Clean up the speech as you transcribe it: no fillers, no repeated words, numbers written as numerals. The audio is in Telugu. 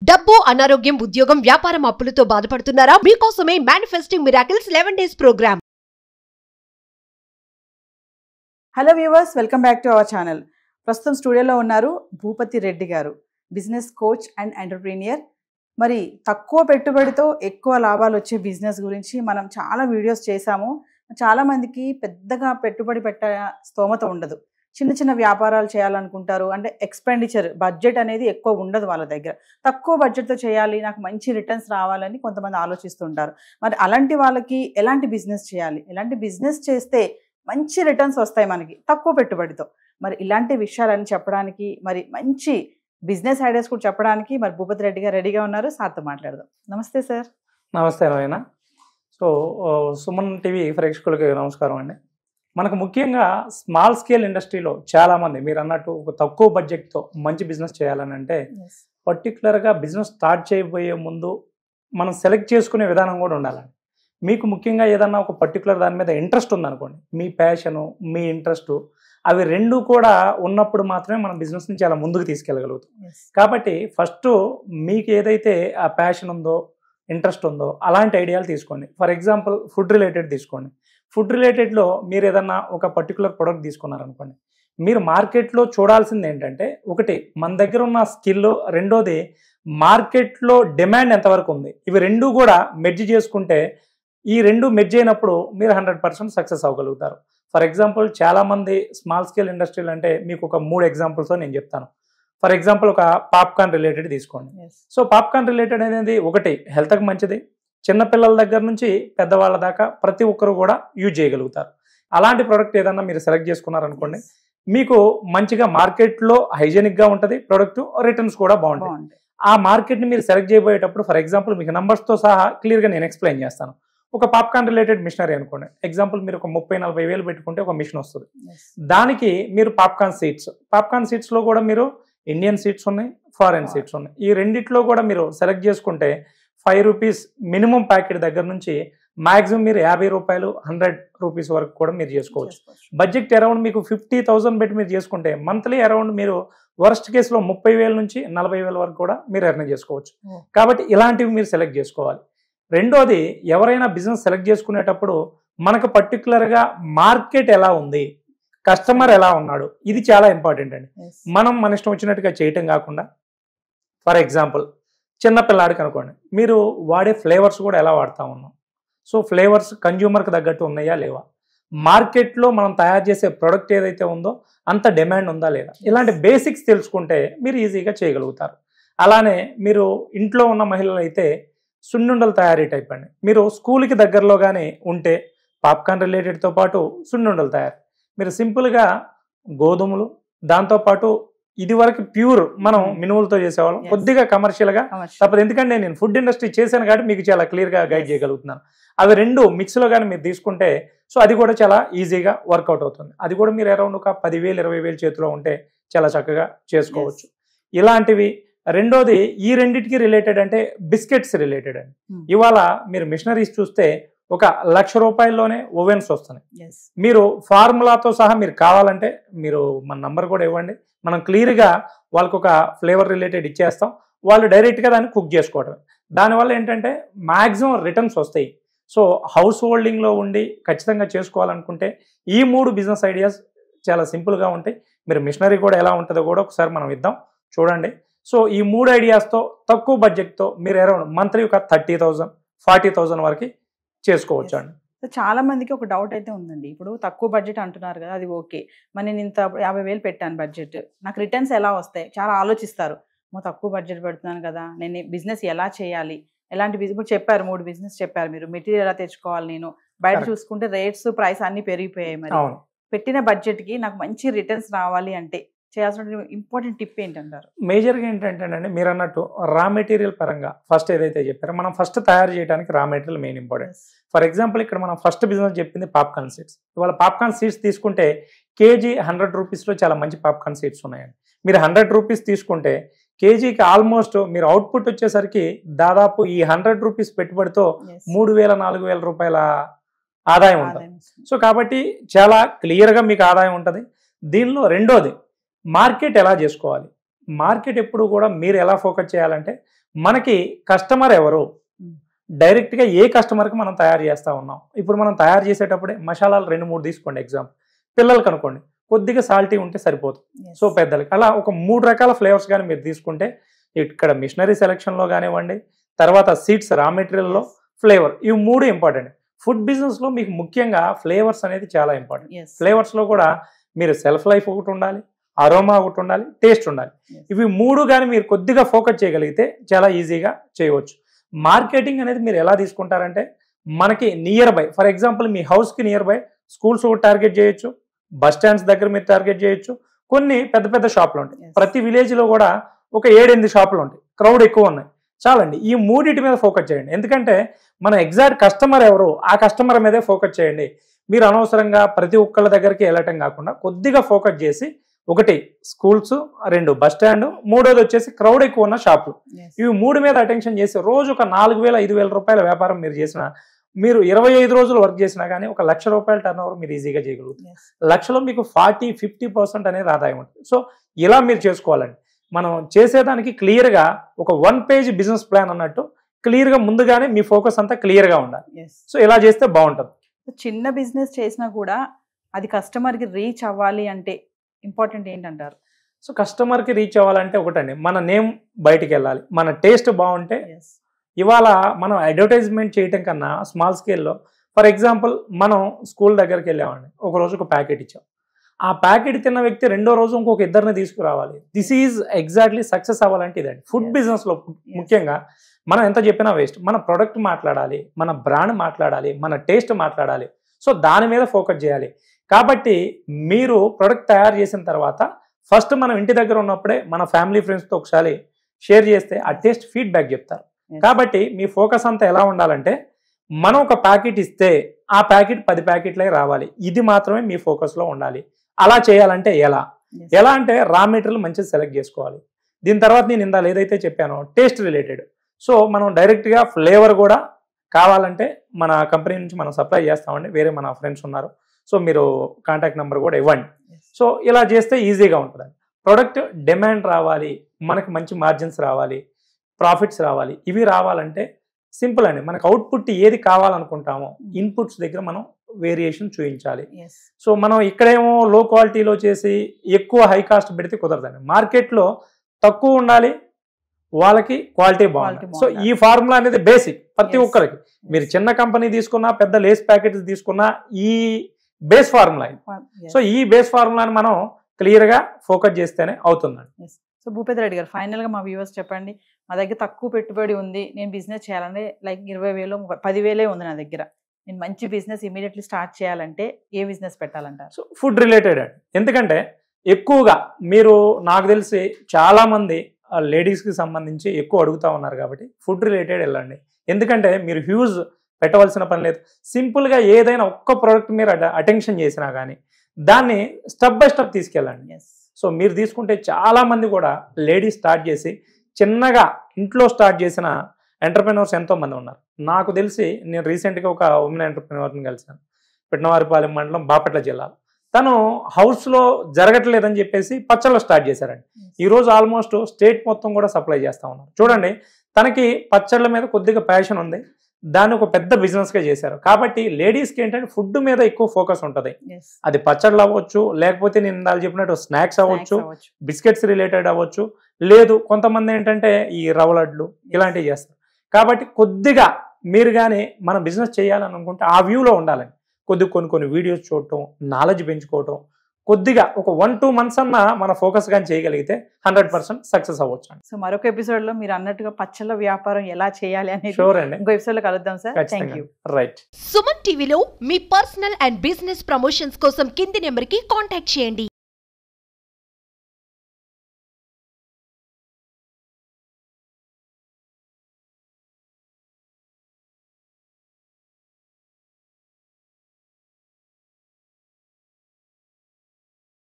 డబ్బు, అనారోగ్యం, ఉద్యోగం, వ్యాపారం, అప్పులతో బాధపడుతున్నారా? మీకోసమే manifesting miracles 11 days programme. Hello viewers, welcome back to our channel. ప్రస్తుతం స్టూడియోలో ఉన్నారు భూపతి రెడ్డి గారు, బిజినెస్ కోచ్ అండ్ ఎంటర్ప్రీనియర్. మరి తక్కువ పెట్టుబడితో ఎక్కువ లాభాలు వచ్చే బిజినెస్ గురించి మనం చాలా వీడియోస్ చేశాము. చాలామందికి పెద్దగా పెట్టుబడి పెట్టే స్తోమత ఉండదు, చిన్న చిన్న వ్యాపారాలు చేయాలనుకుంటారు. అంటే ఎక్స్పెండిచర్ బడ్జెట్ అనేది ఎక్కువ ఉండదు వాళ్ళ దగ్గర. తక్కువ బడ్జెట్తో చేయాలి, నాకు మంచి రిటర్న్స్ రావాలని కొంతమంది ఆలోచిస్తుంటారు. మరి అలాంటి వాళ్ళకి ఎలాంటి బిజినెస్ చేయాలి, ఎలాంటి బిజినెస్ చేస్తే మంచి రిటర్న్స్ వస్తాయి మనకి తక్కువ పెట్టుబడితో, మరి ఇలాంటి విషయాలని చెప్పడానికి, మరి మంచి బిజినెస్ ఐడియాస్ కూడా చెప్పడానికి మరి భూపతి రెడ్డి గారు రెడీగా ఉన్నారు. సార్తో మాట్లాడదాం. నమస్తే సార్. నమస్తే నాయన. సో సుమన్ టీవీ ప్రేక్షకులకి నమస్కారం అండి. మనకు ముఖ్యంగా స్మాల్ స్కేల్ ఇండస్ట్రీలో చాలామంది మీరు అన్నట్టు ఒక తక్కువ బడ్జెట్తో మంచి బిజినెస్ చేయాలని అంటే పర్టికులర్గా బిజినెస్ స్టార్ట్ చేయబోయే ముందు మనం సెలెక్ట్ చేసుకునే విధానం కూడా ఉండాలండి. మీకు ముఖ్యంగా ఏదన్నా ఒక పర్టికులర్ దాని మీద ఇంట్రెస్ట్ ఉందనుకోండి, మీ ప్యాషను మీ ఇంట్రెస్ట్ అవి రెండు కూడా ఉన్నప్పుడు మాత్రమే మనం బిజినెస్ని చాలా ముందుకు తీసుకెళ్ళగలుగుతాం. కాబట్టి ఫస్ట్ మీకు ఏదైతే ఆ ప్యాషన్ ఉందో, ఇంట్రెస్ట్ ఉందో అలాంటి ఐడియాలు తీసుకోండి. ఫర్ ఎగ్జాంపుల్ ఫుడ్ రిలేటెడ్ తీసుకోండి. ఫుడ్ రిలేటెడ్లో మీరు ఏదన్నా ఒక పర్టికులర్ ప్రోడక్ట్ తీసుకున్నారనుకోండి, మీరు మార్కెట్లో చూడాల్సింది ఏంటంటే ఒకటి మన దగ్గర ఉన్న స్కిల్, రెండోది మార్కెట్లో డిమాండ్ ఎంతవరకు ఉంది. ఇవి రెండు కూడా మెర్జ్ చేసుకుంటే, ఈ రెండు మెర్జ్ అయినప్పుడు మీరు 100% సక్సెస్ అవ్వగలుగుతారు. ఫర్ ఎగ్జాంపుల్ చాలామంది స్మాల్ స్కేల్ ఇండస్ట్రీలు అంటే మీకు ఒక 3 ఎగ్జాంపుల్స్ నేను చెప్తాను. ఫర్ ఎగ్జాంపుల్ ఒక పాప్కార్న్ రిలేటెడ్ తీసుకోండి. సో పాప్కార్న్ రిలేటెడ్ అనేది ఒకటి హెల్త్కి మంచిది, చిన్నపిల్లల దగ్గర నుంచి పెద్దవాళ్ళ దాకా ప్రతి ఒక్కరు కూడా యూజ్ చేయగలుగుతారు. అలాంటి ప్రోడక్ట్ ఏదన్నా మీరు సెలెక్ట్ చేసుకున్నారనుకోండి, మీకు మంచిగా మార్కెట్లో హైజెనిక్గా ఉంటుంది ప్రోడక్ట్, రిటర్న్స్ కూడా బాగుంటాయి. ఆ మార్కెట్ని మీరు సెలెక్ట్ చేయబోయేటప్పుడు ఫర్ ఎగ్జాంపుల్ మీకు నంబర్స్తో సహా క్లియర్గా నేను ఎక్స్ప్లెయిన్ చేస్తాను. ఒక పాప్కార్న్ రిలేటెడ్ మిషనరీ అనుకోండి, ఎగ్జాంపుల్ మీరు ఒక 30-40 వేలు పెట్టుకుంటే ఒక మిషన్ వస్తుంది. దానికి మీరు పాప్కార్న్ సీట్స్లో కూడా మీరు ఇండియన్ సీట్స్ ఉన్నాయి, ఫారెన్ సీట్స్ ఉన్నాయి. ఈ రెండిట్లో కూడా మీరు సెలెక్ట్ చేసుకుంటే 5 రూపీస్ మినిమం ప్యాకెట్ దగ్గర నుంచి మాక్సిమం మీరు 50 రూపాయలు 100 రూపీస్ వరకు కూడా మీరు చేసుకోవచ్చు. బడ్జెట్ అరౌండ్ మీకు 50,000 పెట్టి మీరు చేసుకుంటే మంత్లీ అరౌండ్ మీరు వర్స్ట్ కేసులో 30,000 నుంచి 40,000 వరకు కూడా మీరు ఎర్న్ చేసుకోవచ్చు. కాబట్టి ఇలాంటివి మీరు సెలెక్ట్ చేసుకోవాలి. రెండోది, ఎవరైనా బిజినెస్ సెలెక్ట్ చేసుకునేటప్పుడు మనకు పర్టికులర్గా మార్కెట్ ఎలా ఉంది, కస్టమర్ ఎలా ఉన్నాడు, ఇది చాలా ఇంపార్టెంట్ అండి. మనం మన ఇష్టం వచ్చినట్టుగా చేయటం కాకుండా, ఫర్ ఎగ్జాంపుల్ చిన్నపిల్లాడికి అనుకోండి, మీరు వాడే ఫ్లేవర్స్ కూడా ఎలా వాడుతూ ఉన్నాం. సో ఫ్లేవర్స్ కన్జ్యూమర్కి తగ్గట్టు ఉన్నాయా లేవా, మార్కెట్లో మనం తయారు చేసే ప్రోడక్ట్ ఏదైతే ఉందో అంత డిమాండ్ ఉందా లేదా, ఇలాంటి బేసిక్స్ తెలుసుకుంటే మీరు ఈజీగా చేయగలుగుతారు. అలానే మీరు ఇంట్లో ఉన్న మహిళలు అయితే సున్నుండలు తయారీ టైప్ అండి. మీరు స్కూల్కి దగ్గరలో కానీ ఉంటే పాప్కార్న్ రిలేటెడ్తో పాటు సున్నుండలు తయారు, మీరు సింపుల్గా గోధుమలు, దాంతోపాటు ఇది వరకు ప్యూర్ మనం మినుములతో చేసేవాళ్ళం, కొద్దిగా కమర్షియల్గా తప్పదు. ఎందుకంటే నేను ఫుడ్ ఇండస్ట్రీ చేశాను కాబట్టి మీకు చాలా క్లియర్గా గైడ్ చేయగలుగుతున్నాను. అవి రెండు మిక్స్లో కానీ మీరు తీసుకుంటే సో అది కూడా చాలా ఈజీగా వర్కౌట్ అవుతుంది. అది కూడా మీరు అరౌండ్ ఒక 10,000-20,000 చేతిలో ఉంటే చాలా చక్కగా చేసుకోవచ్చు. ఇలాంటివి. రెండోది, ఈ రెండింటికి రిలేటెడ్ అంటే బిస్కెట్స్ రిలేటెడ్ అండి. ఇవాళ మీరు మిషనరీస్ చూస్తే ఒక 1,00,000 రూపాయల్లోనే ఓవెన్స్ వస్తున్నాయి. మీరు ఫార్ములాతో సహా మీరు కావాలంటే మీరు మన నంబర్ కూడా ఇవ్వండి, మనం క్లియర్గా వాళ్ళకు ఒక ఫ్లేవర్ రిలేటెడ్ ఇచ్చేస్తాం. వాళ్ళు డైరెక్ట్గా దాన్ని కుక్ చేసుకోవడమే. దానివల్ల ఏంటంటే మ్యాక్సిమం రిటర్న్స్ వస్తాయి. సో హౌస్ హోల్డింగ్లో ఉండి ఖచ్చితంగా చేసుకోవాలనుకుంటే ఈ 3 బిజినెస్ ఐడియాస్ చాలా సింపుల్గా ఉంటాయి. మీరు మిషనరీ కూడా ఎలా ఉంటుందో కూడా ఒకసారి మనం ఇద్దాం, చూడండి. సో ఈ 3 ఐడియాస్తో తక్కువ బడ్జెట్తో మీరు అరౌండ్ మంత్లీ ఒక 30,000, 40,000 వరకు చేసుకోవచ్చు అండి. చాలా మందికి ఒక డౌట్ అయితే ఉందండి. ఇప్పుడు తక్కువ బడ్జెట్ అంటున్నారు కదా, అది ఓకే, మరి నేను ఇంత 50,000 పెట్టాను బడ్జెట్, నాకు రిటర్న్స్ ఎలా వస్తాయి చాలా ఆలోచిస్తారు. తక్కువ బడ్జెట్ పెడుతున్నాను కదా, నేను బిజినెస్ ఎలా చేయాలి, ఎలాంటి బిజినెస్ ఇప్పుడు చెప్పారు, 3 బిజినెస్ చెప్పారు మీరు. మెటీరియల్ ఎలా తెచ్చుకోవాలి, నేను బయట చూసుకుంటే రేట్స్ ప్రైస్ అన్ని పెరిగిపోయాయి. మరి పెట్టిన బడ్జెట్కి నాకు మంచి రిటర్న్స్ రావాలి అంటే చేయాల్సిన ఇంపార్టెంట్ టిప్ ఏంటంటారు? మేజర్గా ఏంటంటేనండి, మీరు అన్నట్టు రా మెటీరియల్ పరంగా ఫస్ట్ ఏదైతే చెప్పారో మనం ఫస్ట్ తయారు చేయడానికి raw material main important. For example ఇక్కడ మనం ఫస్ట్ బిజినెస్ చెప్పింది పాప్కార్న్ సీడ్స్. ఇవాళ పాప్కార్న్ సీడ్స్ తీసుకుంటే కేజీ 100 రూపీస్లో చాలా మంచి పాప్కార్న్ సీడ్స్ ఉన్నాయండి. మీరు 100 రూపీస్ తీసుకుంటే కేజీకి ఆల్మోస్ట్ మీరు అవుట్పుట్ వచ్చేసరికి దాదాపు ఈ 100 రూపీస్ పెట్టుబడితో 3,000-4,000 రూపాయల ఆదాయం ఉంటుంది. సో కాబట్టి చాలా క్లియర్గా మీకు ఆదాయం ఉంటుంది. దీనిలో రెండోది, మార్కెట్ ఎలా చేసుకోవాలి. మార్కెట్ ఎప్పుడు కూడా మీరు ఎలా ఫోకస్ చేయాలంటే మనకి కస్టమర్ ఎవరు, డైరెక్ట్గా ఏ కస్టమర్కి మనం తయారు చేస్తూ ఉన్నాం. ఇప్పుడు మనం తయారు చేసేటప్పుడే మసాలాలు 2-3 తీసుకోండి. ఎగ్జాంపుల్ పిల్లలకి అనుకోండి, కొద్దిగా సాల్టీ ఉంటే సరిపోతుంది. సో పెద్దలకి అలా ఒక 3 రకాల ఫ్లేవర్స్ కానీ మీరు తీసుకుంటే ఇక్కడ మిషనరీ సెలక్షన్లో కానివ్వండి, తర్వాత సీడ్స్ రా మెటీరియల్లో ఫ్లేవర్, ఇవి 3 ఇంపార్టెంట్. ఫుడ్ బిజినెస్లో మీకు ముఖ్యంగా ఫ్లేవర్స్ అనేది చాలా ఇంపార్టెంట్. ఫ్లేవర్స్లో కూడా మీరు సెల్ఫ్ లైఫ్ ఒకటి ఉండాలి, అరోమా ఒకటి ఉండాలి, టేస్ట్ ఉండాలి. ఇవి 3 కానీ మీరు కొద్దిగా ఫోకస్ చేయగలిగితే చాలా ఈజీగా చేయవచ్చు. మార్కెటింగ్ అనేది మీరు ఎలా తీసుకుంటారంటే మనకి నియర్ బై, ఫర్ ఎగ్జాంపుల్ మీ హౌస్కి నియర్ బై స్కూల్స్ ఒకటి టార్గెట్ చేయొచ్చు, బస్ స్టాండ్స్ దగ్గర మీరు టార్గెట్ చేయొచ్చు, కొన్ని పెద్ద పెద్ద షాపులు ఉంటాయి. ప్రతి విలేజ్లో కూడా ఒక 7-8 షాపులు ఉంటాయి, క్రౌడ్ ఎక్కువ ఉన్నాయి. చాలండి, ఈ 3 మీద ఫోకస్ చేయండి. ఎందుకంటే మన ఎగ్జాక్ట్ కస్టమర్ ఎవరు, ఆ కస్టమర్ మీదే ఫోకస్ చేయండి. మీరు అనవసరంగా ప్రతి ఒక్కళ్ళ దగ్గరికి వెళ్ళటం కాకుండా కొద్దిగా ఫోకస్ చేసి 1 స్కూల్స్, 2 బస్ స్టాండ్, 3వది వచ్చేసి క్రౌడ్ ఎక్కువ ఉన్న షాపులు, ఇవి 3 మీద అటెన్షన్ చేసి రోజు ఒక 4,000-5,000 రూపాయల వ్యాపారం మీరు చేసిన, మీరు 25 రోజులు వర్క్ చేసినా కానీ ఒక 1,00,000 రూపాయల టర్న్ ఓవర్ మీరు ఈజీగా చేయగలుగుతారు. లక్షలో మీకు 40-50% అనేది ఆదాయం ఉంటుంది. సో ఇలా మీరు చేసుకోవాలండి. మనం చేసేదానికి క్లియర్గా ఒక 1 పేజ్ బిజినెస్ ప్లాన్ అన్నట్టు క్లియర్గా ముందుగానే మీ ఫోకస్ అంతా క్లియర్గా ఉండాలి. సో ఇలా చేస్తే బాగుంటుంది. చిన్న బిజినెస్ చేసినా కూడా అది కస్టమర్కి రీచ్ అవ్వాలి అంటే ఇంపార్టెంట్ ఏంటంటారు? సో కస్టమర్కి రీచ్ అవ్వాలంటే ఒకటండి, మన నేమ్ బయటికి వెళ్ళాలి, మన టేస్ట్ బాగుంటే. ఇవాళ మనం అడ్వర్టైజ్మెంట్ చేయటం కన్నా స్మాల్ స్కేల్లో, ఫర్ ఎగ్జాంపుల్ మనం స్కూల్ దగ్గరికి వెళ్ళామండి, ఒక రోజు ఒక ప్యాకెట్ ఇచ్చాం, ఆ ప్యాకెట్ తిన్న వ్యక్తి 2వ రోజు ఇంకొక 2ని తీసుకురావాలి. దిస్ ఈజ్ ఎగ్జాక్ట్లీ సక్సెస్ అవ్వాలంటే ఇదండి. ఫుడ్ బిజినెస్లో ముఖ్యంగా మనం ఎంత చెప్పినా వేస్ట్. మన ప్రొడక్ట్ మాట్లాడాలి, మన బ్రాండ్ మాట్లాడాలి, మన టేస్ట్ మాట్లాడాలి. సో దాని మీద ఫోకస్ చేయాలి. కాబట్టి మీరు ప్రొడక్ట్ తయారు చేసిన తర్వాత ఫస్ట్ మనం ఇంటి దగ్గర ఉన్నప్పుడే మన ఫ్యామిలీ ఫ్రెండ్స్తో ఒకసారి షేర్ చేస్తే ఆ టేస్ట్ ఫీడ్బ్యాక్ చెప్తారు. కాబట్టి మీ ఫోకస్ అంతా ఎలా ఉండాలంటే మనం ఒక ప్యాకెట్ ఇస్తే ఆ ప్యాకెట్ 10 ప్యాకెట్లే రావాలి, ఇది మాత్రమే మీ ఫోకస్లో ఉండాలి. అలా చేయాలంటే ఎలా అంటే రా మెటీరియల్ మంచిగా సెలెక్ట్ చేసుకోవాలి. దీని తర్వాత నేను ఇందాక ఏదైతే చెప్పానో టేస్ట్ రిలేటెడ్, సో మనం డైరెక్ట్గా ఫ్లేవర్ కూడా కావాలంటే మన కంపెనీ నుంచి మనం సప్లై చేస్తామండి, వేరే మన ఫ్రెండ్స్ ఉన్నారు, సో మీరు కాంటాక్ట్ నెంబర్ కూడా ఇవ్వండి. సో ఇలా చేస్తే ఈజీగా ఉంటుంది. ప్రొడక్ట్ డిమాండ్ రావాలి, మనకి మంచి మార్జిన్స్ రావాలి, ప్రాఫిట్స్ రావాలి. ఇవి రావాలంటే సింపుల్ అండి, మనకు అవుట్పుట్ ఏది కావాలనుకుంటామో ఇన్పుట్స్ దగ్గర మనం వేరియేషన్ చూపించాలి. సో మనం ఇక్కడేమో లో క్వాలిటీలో చేసి ఎక్కువ హై కాస్ట్ పెడితే కుదరదండి. మార్కెట్లో తక్కువ ఉండాలి, వాళ్ళకి క్వాలిటీ బాగుంటుంది. సో ఈ ఫార్ములా అనేది బేసిక్ ప్రతి ఒక్కరికి. మీరు చిన్న కంపెనీ తీసుకున్నా, పెద్ద లేస్ ప్యాకెట్స్ తీసుకున్నా, ఈ బేస్ ఫార్ములా. సో ఈ బేస్ ఫార్ములాని మనం క్లియర్గా ఫోకస్ చేస్తేనే అవుతుందండి. సో భూపతి రెడ్డి గారు, ఫైనల్గా మా వ్యూవర్స్ చెప్పండి, మా దగ్గర తక్కువ పెట్టుబడి ఉంది, నేను బిజినెస్ చేయాలంటే లైక్ 20,000 10,000 ఉంది నా దగ్గర, నేను మంచి బిజినెస్ ఇమీడియట్లీ స్టార్ట్ చేయాలంటే ఏ బిజినెస్ పెట్టాలంటారు? సో ఫుడ్ రిలేటెడ్ అండి. ఎందుకంటే ఎక్కువగా మీరు నాకు తెలిసి చాలామంది లేడీస్కి సంబంధించి ఎక్కువ అడుగుతూ ఉన్నారు కాబట్టి ఫుడ్ రిలేటెడ్ వెళ్ళండి. ఎందుకంటే మీరు హ్యూజ్ పెట్టవలసిన పని లేదు. సింపుల్గా ఏదైనా ఒక్క ప్రోడక్ట్ మీరు అటెన్షన్ చేసినా కానీ దాన్ని స్టెప్ బై స్టెప్ తీసుకెళ్ళండి. సో మీరు తీసుకుంటే చాలామంది కూడా లేడీస్ స్టార్ట్ చేసి చిన్నగా ఇంట్లో స్టార్ట్ చేసిన ఎంటర్ప్రెన్యూర్స్ ఎంతోమంది ఉన్నారు. నాకు తెలిసి నేను రీసెంట్గా ఒక ఉమెన్ ఎంటర్ప్రెన్యూర్ని కలిసాను, పిట్నవారిపాలెం మండలం, బాపట్ల జిల్లాలో. తను హౌస్లో జరగట్లేదని చెప్పేసి పచ్చళ్ళు స్టార్ట్ చేశారండి. ఈరోజు ఆల్మోస్ట్ స్టేట్ మొత్తం కూడా సప్లై చేస్తూ ఉన్నారు. చూడండి, తనకి పచ్చళ్ళ మీద కొద్దిగా ప్యాషన్ ఉంది, దాన్ని ఒక పెద్ద బిజినెస్గా చేశారు. కాబట్టి లేడీస్కి ఏంటంటే ఫుడ్ మీద ఎక్కువ ఫోకస్ ఉంటుంది. అది పచ్చళ్ళు అవ్వచ్చు, లేకపోతే నేను ఇందాక చెప్పినట్టు స్నాక్స్ అవ్వచ్చు, బిస్కెట్స్ రిలేటెడ్ అవ్వచ్చు, లేదు కొంతమంది ఏంటంటే ఈ రవ్వ లడ్లు ఇలాంటివి చేస్తారు. కాబట్టి కొద్దిగా మీరు కానీ మనం బిజినెస్ చేయాలని అనుకుంటే ఆ వ్యూలో ఉండాలని కొన్ని వీడియోస్ చూడటం, నాలెడ్జ్ పెంచుకోవటం, కొద్దిగా ఒక 1-2 months అన్నా మన ఫోకస్ కానీ చేయగలిగితే 100% సక్సెస్ అవ్వచ్చు. సో మరొక ఎపిసోడ్ లో మీరు అన్నట్టుగా పచ్చళ్ళ వ్యాపారం ఎలా చేయాలి అనేది షూర్ అండి, ఇంకో ఎపిసోడ్ లో కలుద్దాం సార్. థాంక్యూ. రైట్. సుమన్ టీవీలో మీ పర్సనల్ అండ్ బిజినెస్ ప్రమోషన్స్ కోసం కింది నెంబర్ కి కాంటాక్ట్ చేయండి.